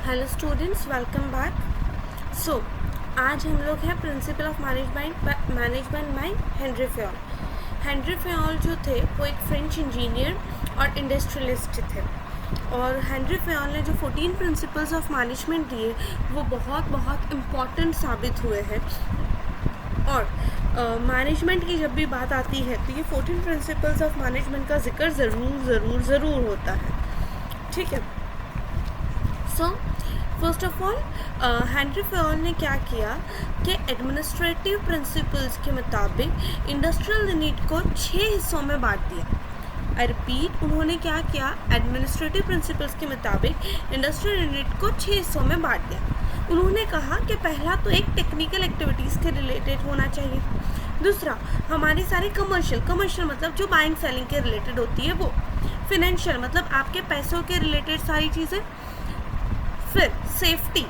Hello students, welcome back. So आज हम लोग हैं principle of management by Henry Fayol. Henri Fayol जो थे वो एक फ्रेंच इंजीनियर और इंडस्ट्रियलिस्ट थे, और हेनरी फयोल ने जो 14 प्रिंसिपल्स ऑफ मैनेजमेंट दिए वो बहुत इम्पॉर्टेंट साबित हुए हैं। और मैनेजमेंट की जब भी बात आती है तो ये 14 प्रिंसिपल्स ऑफ मैनेजमेंट का जिक्र ज़रूर होता है। ठीक है। So first of all Henry Fayol ने क्या किया कि एडमिनिस्ट्रेटिव प्रिंसिपल्स के मुताबिक इंडस्ट्रियल यूनिट को 6 हिस्सों में बांट दिया। आई रिपीट, उन्होंने क्या किया, एडमिनिस्ट्रेटिव प्रिंसिपल्स के मुताबिक इंडस्ट्रियल यूनिट को 6 हिस्सों में बांट दिया। उन्होंने कहा कि पहला तो एक टेक्निकल एक्टिविटीज़ के रिलेटेड होना चाहिए, दूसरा हमारी सारी कमर्शियल मतलब जो बाइंग सेलिंग के रिलेटेड होती है वो, फिनेंशियल मतलब आपके पैसों के रिलेटेड सारी चीज़ें, फिर सेफ्टी,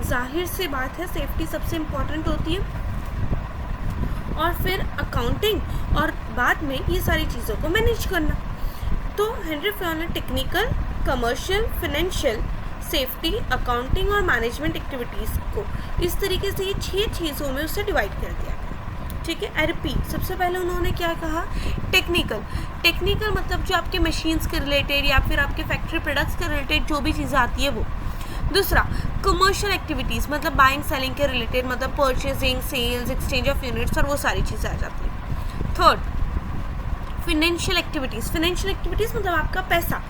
जाहिर सी बात है सेफ्टी सबसे इम्पॉर्टेंट होती है, और फिर अकाउंटिंग, और बाद में ये सारी चीज़ों को मैनेज करना। तो हेनरी फयोल ने technical, commercial, financial, safety, accounting और मैनेजमेंट एक्टिविटीज़ को इस तरीके से ये 6 चीज़ों में उससे डिवाइड कर दिया। ठीक है। आई रिपीट, सबसे पहले उन्होंने क्या कहा, टेक्निकल मतलब जो आपके मशीन्स के रिलेटेड या फिर आपके फैक्ट्री प्रोडक्ट्स के रिलेटेड जो भी चीज़ें आती है वो। दूसरा कमर्शियल एक्टिविटीज़ मतलब बाइंग सेलिंग के रिलेटेड, मतलब purchasing, sales, exchange of units और वो सारी चीज़ें आ जाती हैं। थर्ड फिनेंशियल एक्टिविटीज़ मतलब आपका पैसा,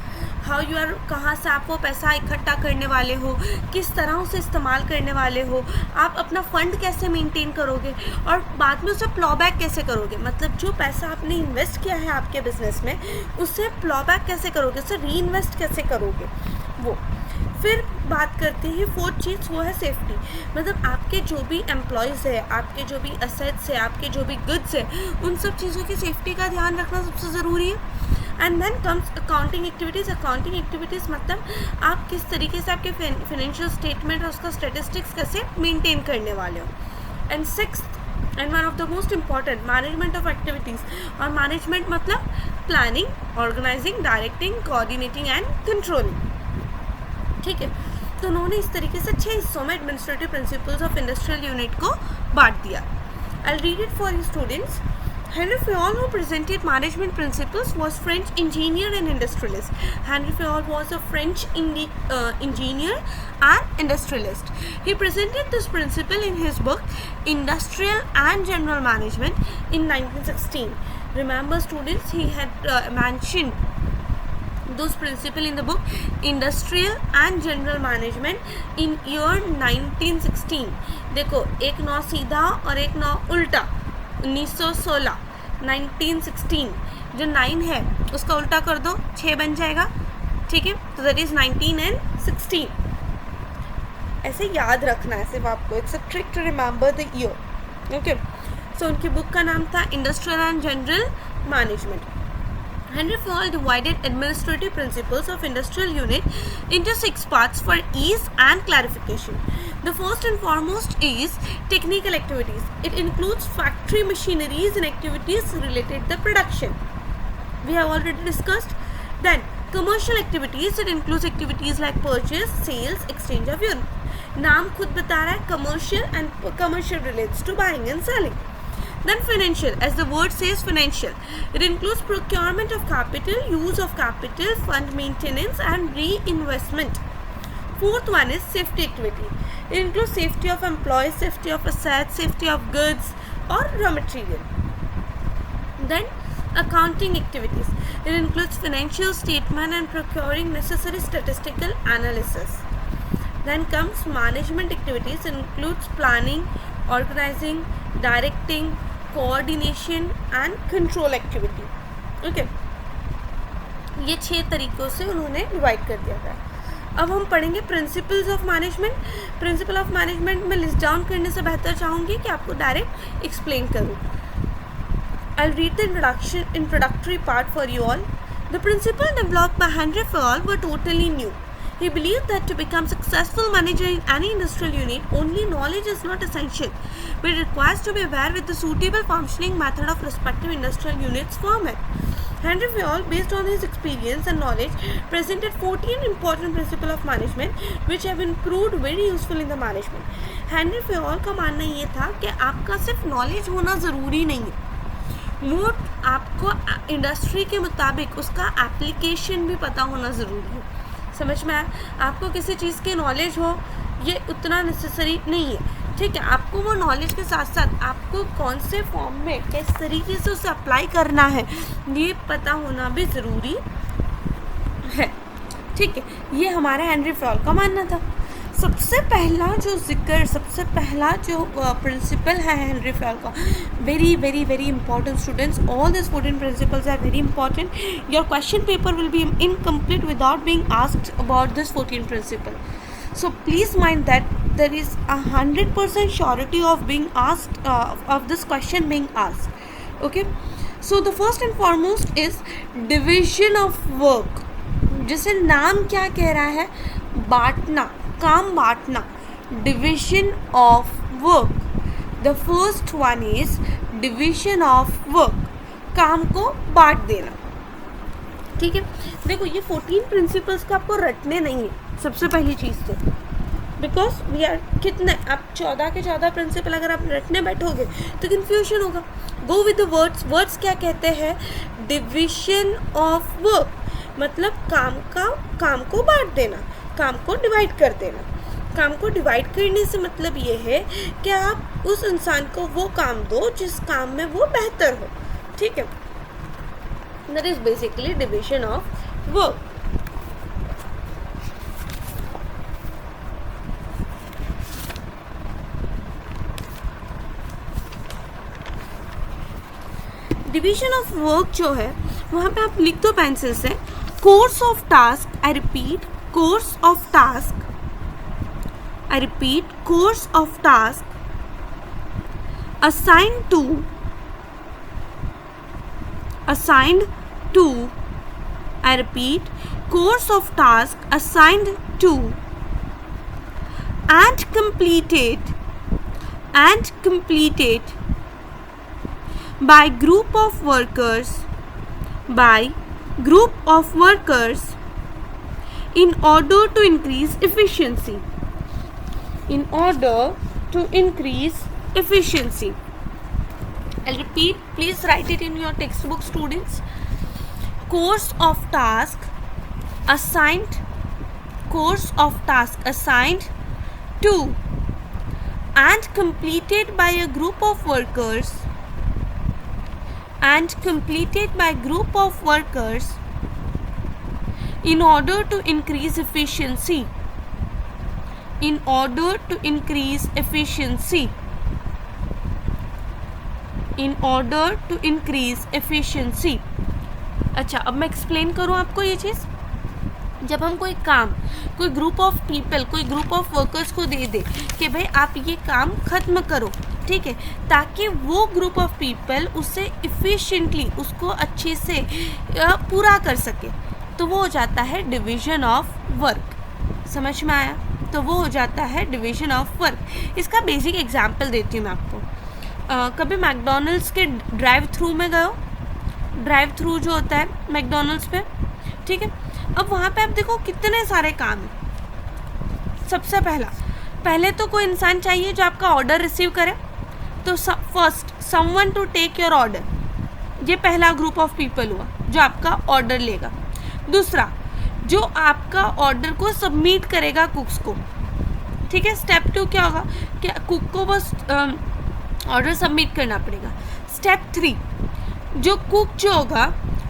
हाउ यू आर, कहाँ से आप वो पैसा इकट्ठा करने वाले हो, किस तरह उसे इस्तेमाल करने वाले हो, आप अपना फंड कैसे मेंटेन करोगे और बाद में उसे प्लॉबैक कैसे करोगे, मतलब जो पैसा आपने इन्वेस्ट किया है आपके बिजनेस में उसे प्लॉबैक कैसे करोगे, उसे री इन्वेस्ट कैसे करोगे वो। फिर बात करते हैं फोर्थ चीज़, वो है सेफ्टी, मतलब आपके जो भी एम्प्लॉयज़ है, आपके जो भी असेट्स है, आपके जो भी गुड्स है, उन सब चीज़ों की सेफ्टी का ध्यान रखना सबसे ज़रूरी है। And then comes accounting activities मतलब आप किस तरीके से आपके फाइनेंशियल स्टेटमेंट और उसका स्टेटिस्टिक्स कैसे मेंटेन करने वाले हो। And sixth and one of the most important, management of activities, और मैनेजमेंट मतलब planning, organizing, directing, coordinating and controlling. ठीक है। तो उन्होंने इस तरीके से 6 हिस्सों में administrative principles of industrial unit को बांट दिया। आई read it for you students. Henry Fayol, who presented management principles, was French engineer and industrialist. Henry Fayol was a French engineer and industrialist. He presented this principle in his book Industrial and General Management in 1916. Remember students, he had mentioned those principles in the book Industrial and General Management in year 1916. देखो, एक नौ सीधा और एक नौ उल्टा, 1916, 1916, जो 9 है उसका उल्टा कर दो, 6 बन जाएगा। ठीक है, तो दैट इज 19 एंड 16। ऐसे याद रखना है सिर्फ आपको, it's a trick to remember the year. Okay. So उनकी बुक का नाम था industrial and general management. Henry Fayol divided administrative principles of industrial unit into 6 parts for ease and clarification. The first and foremost is technical activities. It includes factory machineries and activities related to production. We have already discussed. Then commercial activities. It includes activities like purchase, sales, exchange of units. नाम खुद बता रहा है commercial, and commercial relates to buying and selling. Then financial, as the word says, financial. It includes procurement of capital, use of capital, fund maintenance and reinvestment. Fourth one is safety activity. It includes safety of employees, safety of assets, safety of goods or raw material. Then accounting activities. It includes financial statement and procuring necessary statistical analysis. Then comes management activities. It includes planning, organizing, directing, coordination and control activity. Okay, ये 6 तरीक़ों से उन्होंने divide कर दिया था। अब हम पढ़ेंगे principles of management. Principle of management में लिस्ट डाउन करने से बेहतर चाहूँगी कि आपको डायरेक्ट एक्सप्लेन करूँ। I read the introductory part for you all. The principle developed by Henry Fayol were totally new. He believed that to become successful manager in any industrial unit, only knowledge is not essential, but it requires to be aware with the suitable functioning method of respective industrial units format. Henry Fayol, based on his experience and knowledge, presented 14 important principles of management which have been proved very useful in the management. Henry Fayol का मानना ये था कि आपका सिर्फ knowledge होना ज़रूरी नहीं है, वो आपको इंडस्ट्री के मुताबिक उसका एप्लीकेशन भी पता होना ज़रूरी है. समझ में आया? आपको किसी चीज़ की नॉलेज हो ये उतना नेसेसरी नहीं है, ठीक है. आपको वो नॉलेज के साथ साथ आपको कौन से फॉर्म में किस तरीके से उसे अप्लाई करना है ये पता होना भी ज़रूरी है, ठीक है. ये हमारा हेनरी फयोल का मानना था. सबसे पहला जो प्रिंसिपल है हेनरी फयोल का, very very very important students, all this 14 principles are very important. Your question paper will be incomplete without being asked about this 14 principle. So please mind that there is 100% surety of being asked of this question being asked. Okay, so the first and foremost is division of work. जैसे नाम क्या कह रहा है, बांटना, काम बांटना, division of work. The first one is division of work, काम को बांट देना, ठीक है. देखो ये 14 प्रिंसिपल्स को आपको रटने नहीं है सबसे पहली चीज़ तो, बिकॉज वी आर कितने, आप 14 के 14 प्रिंसिपल अगर आप रटने बैठोगे तो कन्फ्यूजन होगा. गो विद द वर्ड्स क्या कहते हैं, डिविजन ऑफ वर्क, मतलब काम को बांट देना, काम को डिवाइड कर देना. काम को डिवाइड करने से मतलब ये है कि आप उस इंसान को वो काम दो जिस काम में वो बेहतर हो, ठीक है. That is basically division of work. Division of work जो है वहाँ पे आप लिख दो पेंसिल से, course of task, I repeat course of task, I repeat course of task assigned to I repeat course of task assigned to and completed by group of workers in order to increase efficiency. I'll repeat, please write it in your textbook, students. Course of task assigned to and completed by a group of workers in order to increase efficiency. अच्छा, अब मैं explain करूँ आपको ये चीज़. जब हम कोई काम कोई ग्रुप ऑफ पीपल, कोई ग्रुप ऑफ वर्कर्स को दे दे कि भाई आप ये काम ख़त्म करो, ठीक है, ताकि वो ग्रुप ऑफ पीपल उससे इफ़िशिएंटली उसको अच्छे से पूरा कर सके, तो वो हो जाता है डिवीज़न ऑफ वर्क. समझ में आया? तो वो हो जाता है डिवीज़न ऑफ वर्क. इसका बेसिक एग्जांपल देती हूँ मैं आपको. कभी मैकडॉनल्ड्स के ड्राइव थ्रू में गए हो? ड्राइव थ्रू जो होता है मैकडॉनल्ड्स पे, ठीक है. अब वहाँ पे आप देखो कितने सारे काम हैं. सबसे पहले तो कोई इंसान चाहिए जो आपका ऑर्डर रिसीव करे. तो first someone to take your order, ये पहला ग्रुप ऑफ पीपल हुआ जो आपका ऑर्डर लेगा. दूसरा जो आपका ऑर्डर को सबमिट करेगा कुक्स को, ठीक है. स्टेप 2 क्या होगा कि कुक को बस ऑर्डर सबमिट करना पड़ेगा. स्टेप 3 जो कुक जो होगा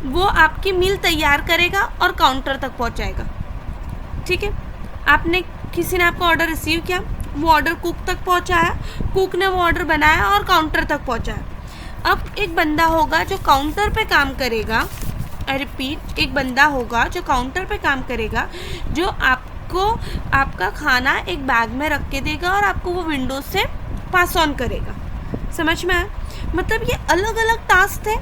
वो आपकी मील तैयार करेगा और काउंटर तक पहुंचाएगा, ठीक है. किसी ने आपका ऑर्डर रिसीव किया, वो ऑर्डर कुक तक पहुंचाया, कुक ने वो ऑर्डर बनाया और काउंटर तक पहुंचाया. अब एक बंदा होगा जो काउंटर पे काम करेगा. आई रिपीट, एक बंदा होगा जो काउंटर पे काम करेगा, जो आपको आपका खाना एक बैग में रख के देगा और आपको वो विंडो से पास ऑन करेगा. समझ में आया? मतलब ये अलग अलग टास्क थे.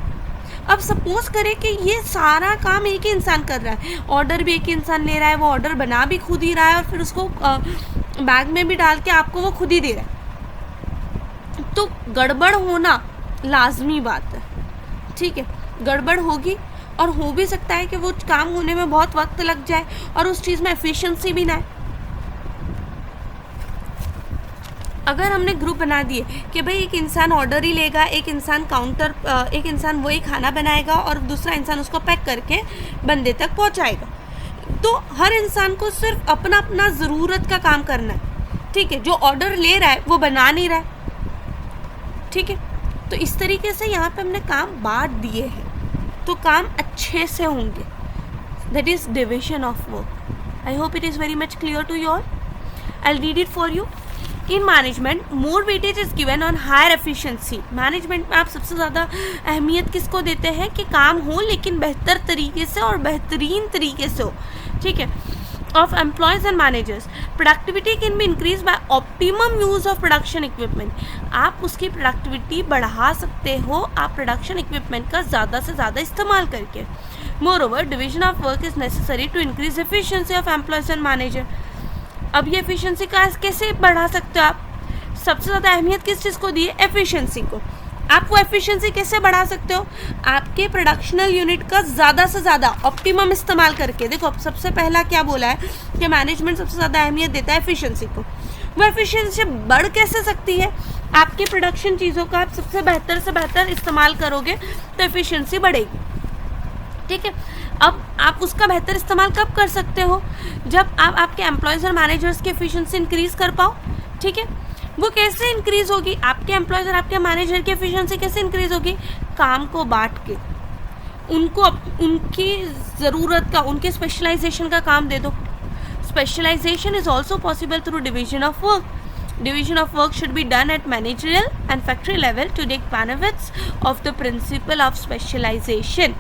अब सपोज करें कि ये सारा काम एक ही इंसान कर रहा है, ऑर्डर भी एक ही इंसान ले रहा है, वो ऑर्डर बना भी खुद ही रहा है और फिर उसको बैग में भी डाल के आपको वो खुद ही दे रहा है. तो गड़बड़ होना लाजमी बात है, ठीक है. गड़बड़ होगी और हो भी सकता है कि वो काम होने में बहुत वक्त लग जाए और उस चीज़ में एफिशिएंसी भी ना है। अगर हमने ग्रुप बना दिए कि भाई एक इंसान ऑर्डर ही लेगा, एक इंसान एक इंसान वही खाना बनाएगा और दूसरा इंसान उसको पैक करके बंदे तक पहुंचाएगा, तो हर इंसान को सिर्फ अपना अपना ज़रूरत का काम करना है, ठीक है। जो ऑर्डर ले रहा है वो बना नहीं रहा है, ठीक है। तो इस तरीके से यहाँ पे हमने काम बांट दिए हैं तो काम अच्छे से होंगे। That is division of work. I hope it is very much clear to you all. I read it for you. In management more weightage is given on higher efficiency. Management में आप सबसे ज़्यादा अहमियत किसको देते हैं कि काम हो लेकिन बेहतर तरीके से और बेहतरीन तरीके से हो, ठीक है। Of employees and managers, productivity can be increase by optimum use of production equipment. आप उसकी प्रोडक्टिविटी बढ़ा सकते हो आप प्रोडक्शन इक्विपमेंट का ज़्यादा से ज़्यादा इस्तेमाल करके। Moreover division of work is necessary to increase efficiency of employees and manager. अब ये एफिशिएंसी का कैसे बढ़ा सकते हो आप? सबसे ज़्यादा अहमियत किस चीज़ को दी है? एफिशिएंसी को। आप वो एफिशिएंसी कैसे बढ़ा सकते हो? आपके प्रोडक्शनल यूनिट का ज़्यादा से ज़्यादा ऑप्टिमम इस्तेमाल करके। देखो अब सबसे पहला क्या बोला है कि मैनेजमेंट सबसे ज़्यादा अहमियत देता है एफिशिएंसी को। वो एफिशिएंसी बढ़ कैसे सकती है? आपकी प्रोडक्शन चीज़ों का आप सबसे बेहतर से बेहतर इस्तेमाल करोगे तो एफिशिएंसी बढ़ेगी, ठीक है। अब आप उसका बेहतर इस्तेमाल कब कर सकते हो? जब आप आपके एम्प्लॉयज़ और मैनेजर्स की एफिशिएंसी इंक्रीज़ कर पाओ, ठीक है। वो कैसे इंक्रीज़ होगी? आपके एम्प्लॉयज़ और आपके मैनेजर की एफिशिएंसी कैसे इंक्रीज़ होगी? काम को बांट के उनको उनकी ज़रूरत का, उनके स्पेशलाइजेशन का काम दे दो। Specialization is also possible through division of work. Division of work should be done at managerial and factory level to take benefits of the principle of specialization.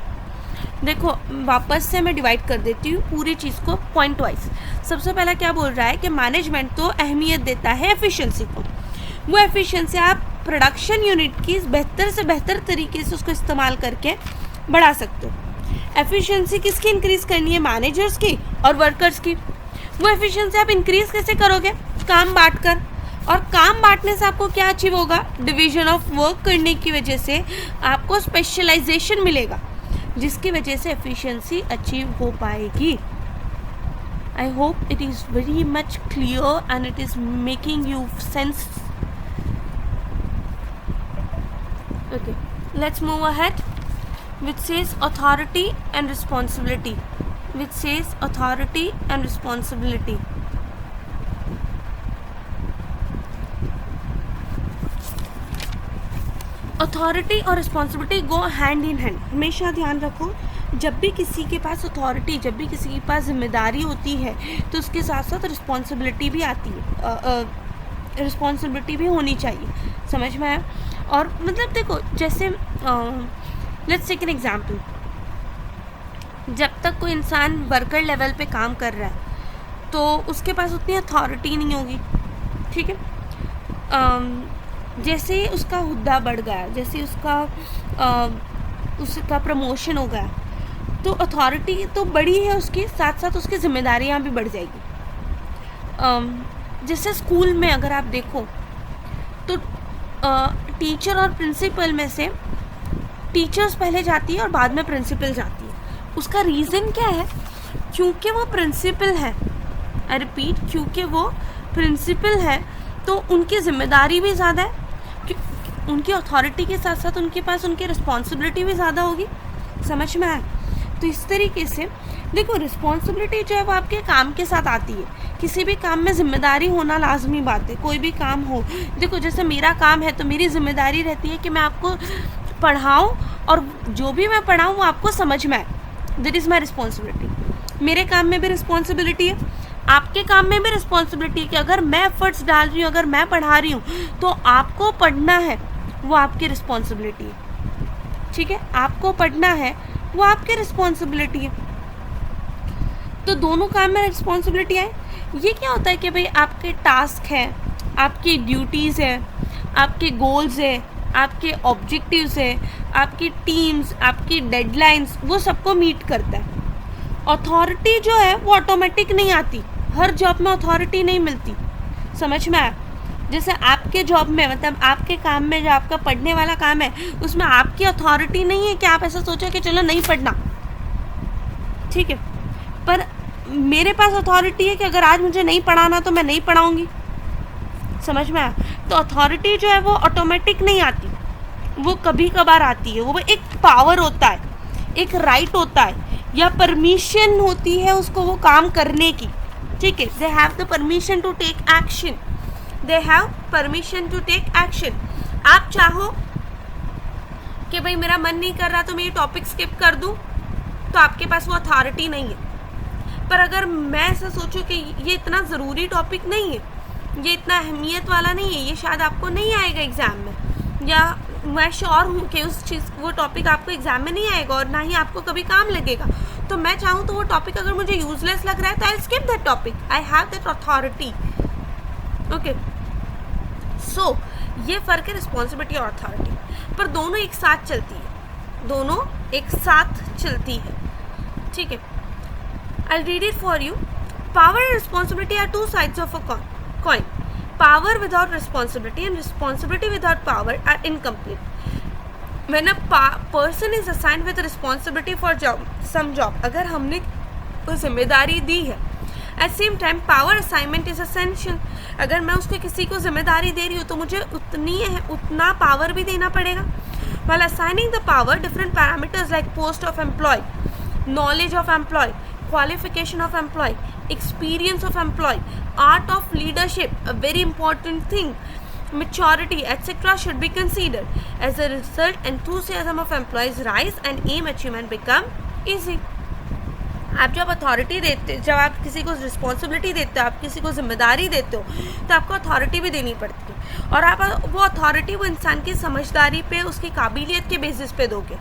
देखो वापस से मैं डिवाइड कर देती हूँ पूरी चीज़ को पॉइंट वाइज। सबसे पहला क्या बोल रहा है कि मैनेजमेंट तो अहमियत देता है एफिशिएंसी को। वो एफिशिएंसी आप प्रोडक्शन यूनिट की बेहतर से बेहतर तरीके से उसको इस्तेमाल करके बढ़ा सकते हो। एफिशिएंसी किसकी इंक्रीज़ करनी है? मैनेजर्स की और वर्कर्स की। वो एफिशिएंसी आप इंक्रीज़ कैसे करोगे? काम बांट कर। और काम बांटने से आपको क्या अचीव होगा? डिवीजन ऑफ वर्क करने की वजह से आपको स्पेशलाइजेशन मिलेगा जिसकी वजह से एफिशिएंसी अचीव हो पाएगी। आई hope it is very much clear and it is making you sense. Okay, let's move ahead which says authority and responsibility, which says authority and responsibility. Authority और responsibility go hand in hand. हमेशा ध्यान रखो जब भी किसी के पास authority, जब भी किसी के पास जिम्मेदारी होती है तो उसके साथ साथ रिस्पॉन्सिबिलिटी भी आती है, रिस्पॉन्सिबिलिटी भी होनी चाहिए। समझ में आया? और मतलब देखो जैसे लेट्स टेक एन एग्जाम्पल। जब तक कोई इंसान वर्कर लेवल पे काम कर रहा है तो उसके पास उतनी अथॉरिटी नहीं होगी, ठीक है। जैसे उसका हुद्दा बढ़ गया, जैसे उसका प्रमोशन हो गया तो अथॉरिटी तो बड़ी है उसकी, साथ साथ उसकी जिम्मेदारियां भी बढ़ जाएगी। जैसे स्कूल में अगर आप देखो तो टीचर और प्रिंसिपल में से टीचर्स पहले जाती है और बाद में प्रिंसिपल जाती है। उसका रीज़न क्या है? क्योंकि वो प्रिंसिपल है। आई रिपीट, क्योंकि वो प्रिंसिपल है तो उनकी ज़िम्मेदारी भी ज़्यादा है, उनकी अथॉरिटी के साथ साथ उनके पास उनकी रिस्पॉन्सिबिलिटी भी ज़्यादा होगी। समझ में आया? तो इस तरीके से देखो रिस्पॉन्सिबिलिटी जो है वो आपके काम के साथ आती है। किसी भी काम में ज़िम्मेदारी होना लाजमी बात है, कोई भी काम हो। देखो जैसे मेरा काम है तो मेरी ज़िम्मेदारी रहती है कि मैं आपको पढ़ाऊँ और जो भी मैं पढ़ाऊँ वो आपको समझ में आए। That is my responsibility. मेरे काम में भी रिस्पॉन्सिबिलिटी है, आपके काम में भी रिस्पॉन्सिबिलिटी है कि अगर मैं एफर्ट्स डाल रही हूँ, अगर मैं पढ़ा रही हूँ तो आपको पढ़ना है, वो आपकी रिस्पॉन्सिबिलिटी है, ठीक है। आपको पढ़ना है वो आपकी रिस्पॉन्सिबिलिटी है। तो दोनों काम में रिस्पॉन्सिबिलिटी है। ये क्या होता है कि भाई आपके टास्क हैं, आपकी ड्यूटीज़ है, आपके गोल्स है, आपके ऑब्जेक्टिव्स है, आपकी टीम्स, आपकी डेडलाइंस, वो सबको मीट करता है। अथॉरिटी जो है वो ऑटोमेटिक नहीं आती, हर जॉब में अथॉरिटी नहीं मिलती। समझ में आया? जैसे आपके जॉब में मतलब आपके काम में जो आपका पढ़ने वाला काम है उसमें आपकी अथॉरिटी नहीं है कि आप ऐसा सोचो कि चलो नहीं पढ़ना, ठीक है, पर मेरे पास अथॉरिटी है कि अगर आज मुझे नहीं पढ़ाना तो मैं नहीं पढ़ाऊँगी। समझ में आया? तो अथॉरिटी जो है वो ऑटोमेटिक नहीं आती, वो कभी कभार आती है। वो एक पावर होता है, एक राइट होता है, या परमिशन होती है उसको वो काम करने की। ठीक है, they have the permission to take action, they have permission to take action. आप चाहो कि भाई मेरा मन नहीं कर रहा तो मैं ये टॉपिक स्किप कर दूं, तो आपके पास वो अथॉरिटी नहीं है। पर अगर मैं ऐसा सोचूं कि ये इतना ज़रूरी टॉपिक नहीं है, ये इतना अहमियत वाला नहीं है, ये शायद आपको नहीं आएगा एग्ज़ाम में, या मैं श्योर हूँ कि वो टॉपिक आपको एग्ज़ाम में नहीं आएगा और ना ही आपको कभी काम लगेगा, तो मैं चाहूँ तो वो टॉपिक अगर मुझे यूजलेस लग रहा है तो I skip that topic, I have that authority. Okay, so ये फ़र्क है रिस्पॉन्सिबिलिटी और अथॉरिटी। पर दोनों एक साथ चलती है, दोनों एक साथ चलती है। ठीक है, I read it for you. Power and responsibility are two sides of a coin. Power without responsibility and responsibility without power are incomplete. When a person is assigned with responsibility for some job, अगर हमने वो जिम्मेदारी दी है, at same time power assignment is essential. अगर मैं उसको किसी को जिम्मेदारी दे रही हूँ तो मुझे उतना पावर भी देना पड़ेगा। While assigning the power, different parameters like post of employee, knowledge of employee, qualification of employee, experience of employee, art of leadership, a very important thing, maturity, etc. should be considered. As a result, enthusiasm of employees rise and aim achievement become easy. आप जब authority देते, जब आप किसी को responsibility देते हो, आप किसी को जिम्मेदारी देते हो, तो आपको अथॉरिटी भी देनी पड़ती है। और आप वो अथॉरिटी वो इंसान की समझदारी पे, उसकी काबिलियत के बेसिस पे दोगे।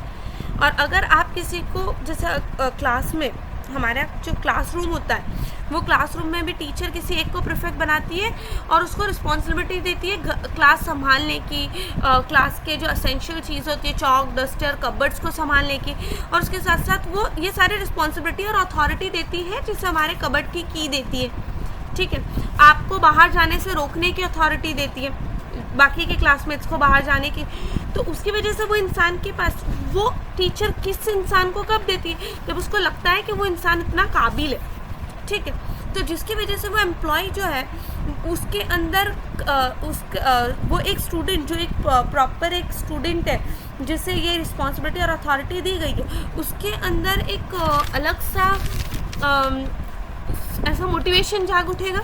और अगर आप किसी को, जैसे क्लास में हमारा जो क्लासरूम होता है, वो क्लासरूम में भी टीचर किसी एक को प्रीफेक्ट बनाती है और उसको रिस्पॉन्सिबिलिटी देती है क्लास संभालने की, क्लास के जो असेंशियल चीज़ होती है, चॉक, डस्टर, कबर्ड्स को संभालने की, और उसके साथ साथ वो ये सारी रिस्पॉन्सिबिलिटी और अथॉरिटी देती है, जिससे हमारे कबर्ड की देती है। ठीक है, आपको बाहर जाने से रोकने की अथॉरिटी देती है, बाकी के क्लासमेट्स को बाहर जाने की। तो उसकी वजह से वो इंसान के पास, वो टीचर किस इंसान को कब देती है, जब उसको लगता है कि वो इंसान इतना काबिल है। ठीक है, तो जिसकी वजह से वो एम्प्लॉय जो है उसके अंदर वो एक स्टूडेंट जो एक प्रॉपर एक स्टूडेंट है, जिसे ये रिस्पॉन्सिबिलिटी और अथॉरिटी दी गई है, उसके अंदर एक अलग सा ऐसा मोटिवेशन जाग उठेगा।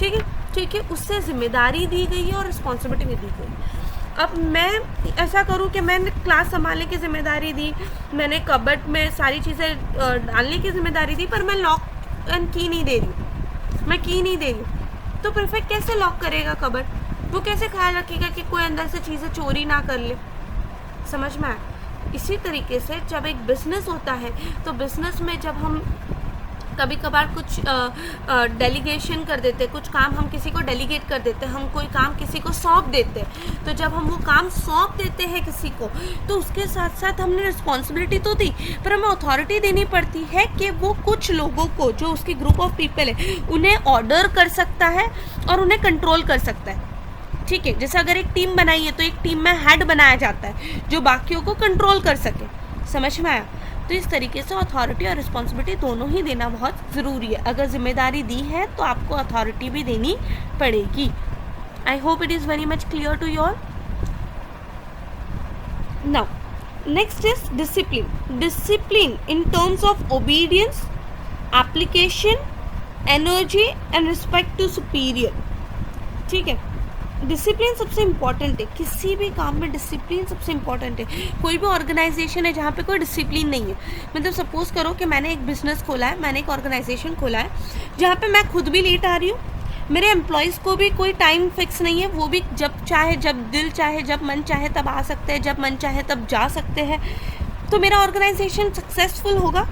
ठीक है, ठीक है, उससे जिम्मेदारी दी गई है और रिस्पॉन्सिबिलिटी भी दी गई है। अब मैं ऐसा करूं कि मैंने क्लास संभालने की जिम्मेदारी दी, मैंने कबर्ड में सारी चीज़ें डालने की जिम्मेदारी दी, पर मैं लॉक एंड की नहीं दे रही हूँ, मैं की नहीं दे रही हूँ, तो प्रीफेक्ट कैसे लॉक करेगा कबर्ड? वो कैसे ख्याल रखेगा कि कोई अंदर से चीज़ें चोरी ना कर ले? समझ में आया? इसी तरीके से जब एक बिज़नेस होता है, तो बिज़नेस में जब हम कभी कभार कुछ डेलीगेशन कर देते, कुछ काम हम किसी को डेलीगेट कर देते, हम कोई काम किसी को सौंप देते, तो जब हम वो काम सौंप देते हैं किसी को, तो उसके साथ साथ हमने रिस्पॉन्सिबिलिटी तो दी, पर हमें अथॉरिटी देनी पड़ती है कि वो कुछ लोगों को, जो उसकी ग्रुप ऑफ पीपल है, उन्हें ऑर्डर कर सकता है और उन्हें कंट्रोल कर सकता है। ठीक है, जैसे अगर एक टीम बनाई है तो एक टीम में हेड बनाया जाता है जो बाकियों को कंट्रोल कर सके। समझ में आया? तो इस तरीके से अथॉरिटी और रिस्पॉन्सिबिलिटी दोनों ही देना बहुत ज़रूरी है। अगर जिम्मेदारी दी है तो आपको अथॉरिटी भी देनी पड़ेगी। I hope it is very much clear to your. Now next is discipline. Discipline in terms of obedience, application, energy and respect to superior. ठीक है, डिसिप्लिन सबसे इम्पॉर्टेंट है, किसी भी काम में डिसिप्लिन सबसे इम्पॉर्टेंट है। कोई भी ऑर्गेनाइजेशन है जहाँ पे कोई डिसिप्लिन नहीं है, मतलब सपोज़ करो कि मैंने एक बिज़नेस खोला है, मैंने एक ऑर्गेनाइजेशन खोला है जहाँ पे मैं खुद भी लेट आ रही हूँ, मेरे एम्प्लॉयज़ को भी कोई टाइम फिक्स नहीं है, वो भी जब चाहे, जब दिल चाहे, जब मन चाहे तब आ सकते हैं, जब मन चाहे तब जा सकते हैं, तो मेरा ऑर्गेनाइजेशन सक्सेसफुल होगा?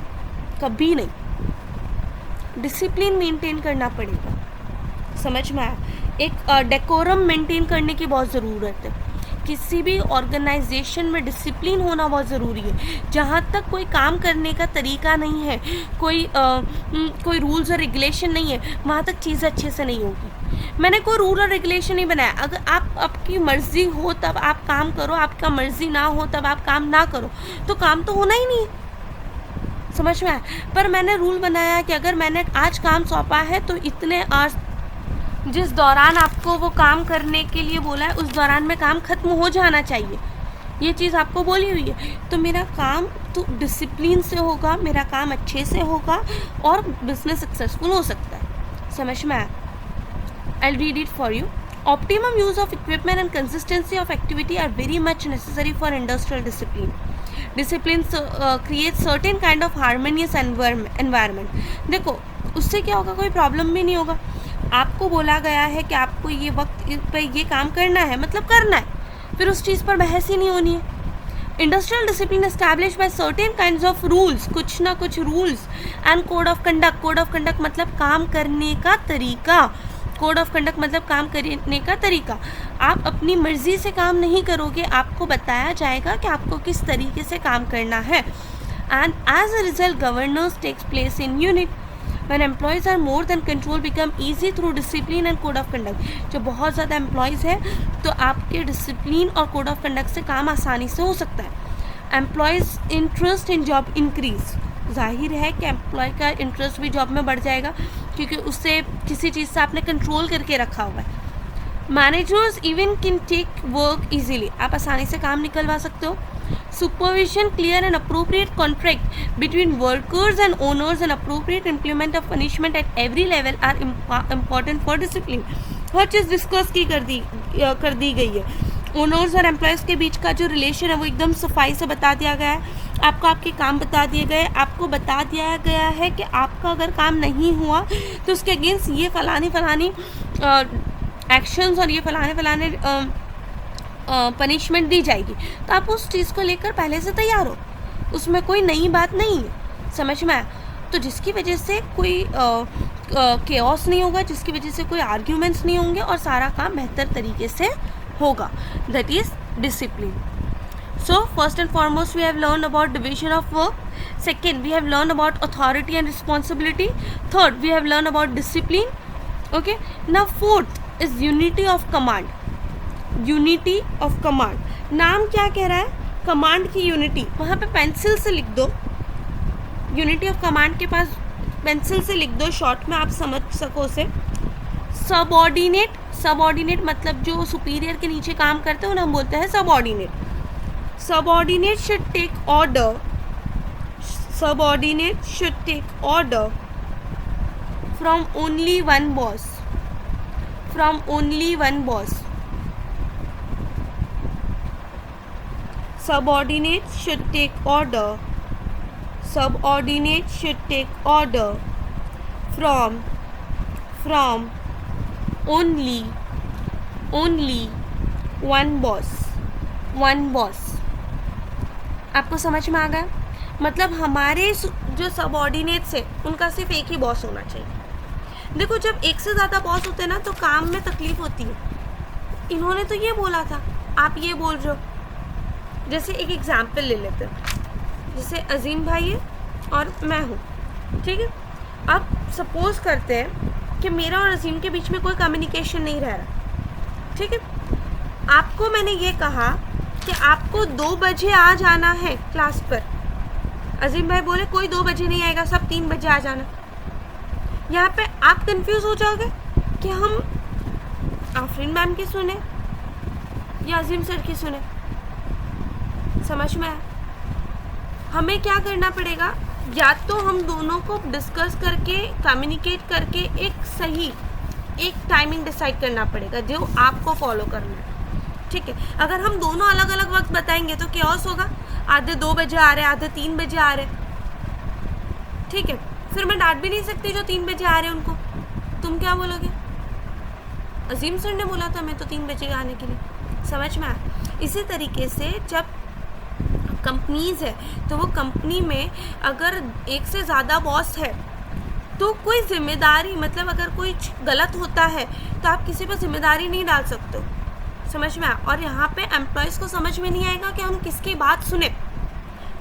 कभी नहीं। डिसिप्लिन मेंटेन करना पड़ेगा। समझ में आया? एक डेकोरम मेंटेन करने की बहुत ज़रूरत है। किसी भी ऑर्गेनाइजेशन में डिसिप्लिन होना बहुत ज़रूरी है। जहाँ तक कोई काम करने का तरीका नहीं है, कोई रूल्स और रेगुलेशन नहीं है, वहाँ तक चीज़ अच्छे से नहीं होगी। मैंने कोई रूल और रेगुलेशन नहीं बनाया, अगर आपकी मर्ज़ी हो तब आप काम करो, आपका मर्ज़ी ना हो तब आप काम ना करो, तो काम तो होना ही नहीं है। समझ में आया? पर मैंने रूल बनाया कि अगर मैंने आज काम सौंपा है तो इतने आवर्स, जिस दौरान आपको वो काम करने के लिए बोला है उस दौरान में काम ख़त्म हो जाना चाहिए, ये चीज़ आपको बोली हुई है। तो मेरा काम तो डिसिप्लिन से होगा, मेरा काम अच्छे से होगा और बिजनेस सक्सेसफुल हो सकता है। समझ में आया? I'll read it for you. Optimum use of equipment and consistency of activity are very much necessary for industrial discipline. Discipline creates certain kind of harmonious environment. देखो उससे क्या होगा, कोई प्रॉब्लम भी नहीं होगा। आपको बोला गया है कि आपको ये वक्त पे ये काम करना है, मतलब करना है, फिर उस चीज़ पर बहस ही नहीं होनी है। Industrial discipline establish by certain kinds of rules, कुछ ना कुछ rules, and code of conduct. Code of conduct मतलब काम करने का तरीका, कोड ऑफ कंडक्ट मतलब काम करने का तरीका। आप अपनी मर्जी से काम नहीं करोगे, आपको बताया जाएगा कि आपको किस तरीके से काम करना है। And as a result governance takes place in unit. When employees are more than control become easy through discipline and code of conduct. जब बहुत ज़्यादा एम्प्लॉयज़ है तो आपके डिसिप्लिन और कोड ऑफ कंडक्ट से काम आसानी से हो सकता है। Employees interest in job increase. जाहिर है कि एम्प्लॉय का इंटरेस्ट भी जॉब में बढ़ जाएगा क्योंकि उससे किसी चीज़ से आपने कंट्रोल करके रखा हुआ है। Managers even can take work easily, आप आसानी से काम निकलवा सकते हो। Supervision, clear and appropriate contract between workers and owners and appropriate implement of punishment at every level are important for discipline. Her cheese discuss कर दी गई है। ओनर्स और एम्प्लॉयज़ के बीच का जो रिलेशन है वो एकदम सफाई से बता दिया गया है। आपको आपके काम बता दिए गए, आपको बता दिया गया है कि आपका अगर काम नहीं हुआ तो उसके अगेंस्ट ये फलानी एक्शंस और ये फलाने पनिशमेंट दी जाएगी। तो आप उस चीज़ को लेकर पहले से तैयार हो, उसमें कोई नई बात नहीं है। समझ में आया? तो जिसकी वजह से कोई केओस नहीं होगा, जिसकी वजह से कोई आर्ग्यूमेंट्स नहीं होंगे और सारा काम बेहतर तरीके से होगा। That is discipline. So first and foremost we have learned about division of work. Second, we have learned about authority and responsibility. Third, we have learned about discipline. Okay. Now fourth is unity of command. Unity of command, नाम क्या कह रहा है? Command की unity. वहाँ पे pencil से लिख दो, यूनिटी ऑफ कमांड के पास पेंसिल से लिख दो, शॉर्ट में आप समझ सको उसे। सबऑर्डिनेट, सबऑर्डिनेट मतलब जो सुपीरियर के नीचे काम करते हो ना, हम बोलते हैं subordinate. Subordinate should take order, subordinate should take order from only one boss, from only one boss. Subordinate should take order, subordinate should take order from only one boss, one boss। आपको समझ में आ गया? मतलब हमारे जो subordinates है उनका सिर्फ एक ही बॉस होना चाहिए। देखो जब एक से ज़्यादा बॉस होते हैं ना तो काम में तकलीफ होती है। इन्होंने तो ये बोला था, आप ये बोल रहे हो। जैसे एक एग्जाम्पल ले लेते हैं, जैसे अजीम भाई है और मैं हूँ, ठीक है। अब सपोज करते हैं कि मेरा और अजीम के बीच में कोई कम्युनिकेशन नहीं रह रहा, ठीक है। आपको मैंने ये कहा कि आपको 2 बजे आ जाना है क्लास पर। अजीम भाई बोले कोई 2 बजे नहीं आएगा, सब 3 बजे आ जाना। यहाँ पे आप कंफ्यूज हो जाओगे कि हम आफरीन मैम की सुने या अजीम सर की सुने। समझ में आया? हमें क्या करना पड़ेगा, या तो हम दोनों को डिस्कस करके कम्युनिकेट करके एक टाइमिंग डिसाइड करना पड़ेगा जो आपको फॉलो करना है, ठीक है। अगर हम दोनों अलग अलग वक्त बताएंगे तो केओस होगा, आधे 2 बजे आ रहे, आधे 3 बजे आ रहे, ठीक है। फिर मैं डांट भी नहीं सकती जो 3 बजे आ रहे उनको। तुम क्या बोलोगे? अजीम सर ने बोला था मैं तो 3 बजे आने के लिए। समझ में आया? इसी तरीके से जब कंपनीज़ है तो वो कंपनी में अगर एक से ज़्यादा बॉस है तो कोई जिम्मेदारी, मतलब अगर कोई गलत होता है तो आप किसी पर जिम्मेदारी नहीं डाल सकते हो। समझ में आया? और यहाँ पे एम्प्लॉयज़ को समझ में नहीं आएगा कि हम किसकी बात सुने।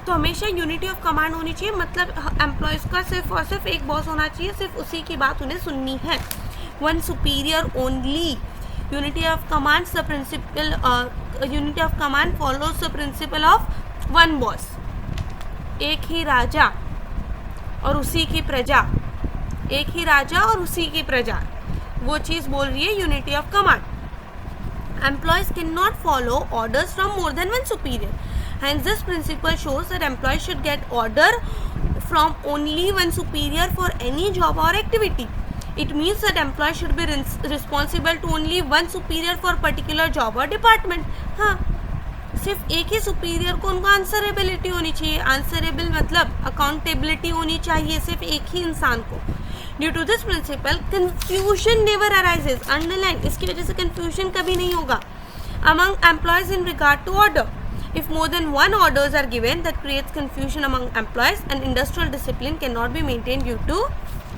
तो हमेशा यूनिटी ऑफ कमांड होनी चाहिए, मतलब एम्प्लॉयज़ का सिर्फ और सिर्फ एक बॉस होना चाहिए, सिर्फ उसी की बात उन्हें सुननी है। One superior only. Unity of command the principle, unity of command follows the principle of one boss. एक ही राजा, और उसी की प्रजा, एक ही राजा और उसी की प्रजा, वो चीज़ बोल रही है unity of command. Employees cannot follow orders from more than one superior. Hence, this principle shows that employees should get order from only one superior for any job or activity. It means that employees should be responsible to only one superior for particular job or department. हाँ, सिर्फ एक ही superior को उनको answerability होनी चाहिए. Answerable मतलब accountability होनी चाहिए सिर्फ एक ही इंसान को. Due to this principle confusion never arises. Underline, इसकी वजह से कंफ्यूजन कभी नहीं होगा among employees in regard to order. If more than one orders are given, that creates confusion among employees and industrial discipline cannot be maintained due to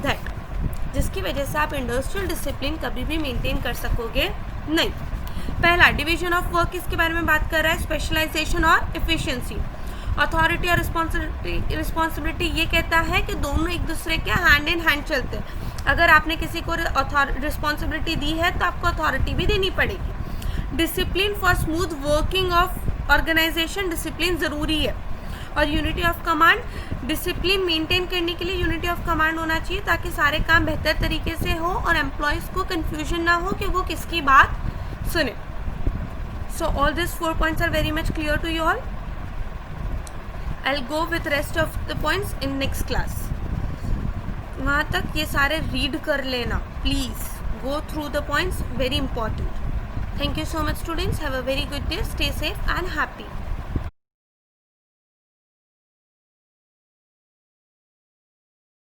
that. जिसकी वजह से आप इंडस्ट्रियल डिसिप्लिन कभी भी मेंटेन कर सकोगे नहीं. पहला डिवीजन ऑफ वर्क, इसके बारे में बात कर रहा है. स्पेशलाइजेशन और एफिशिएंसी. अथॉरिटी और रिस्पॉन्सिबिलिटी ये कहता है कि दोनों एक दूसरे के हैंड इन हैंड चलते हैं. अगर आपने किसी को रिस्पॉन्सिबिलिटी दी है तो आपको अथॉरिटी भी देनी पड़ेगी. Discipline for smooth working of organization, discipline ज़रूरी है. और unity of command, discipline maintain करने के लिए यूनिटी ऑफ कमांड होना चाहिए ताकि सारे काम बेहतर तरीके से हो और एम्प्लॉयज़ को कन्फ्यूजन ना हो कि वो किसकी बात सुने. So all this 4 points are very much clear to you all. I'll go with rest of the points in next class. वहाँ तक ये सारे रीड कर लेना please. Go through the points, very important. Thank you so much students. Have a very good day. Stay safe and happy.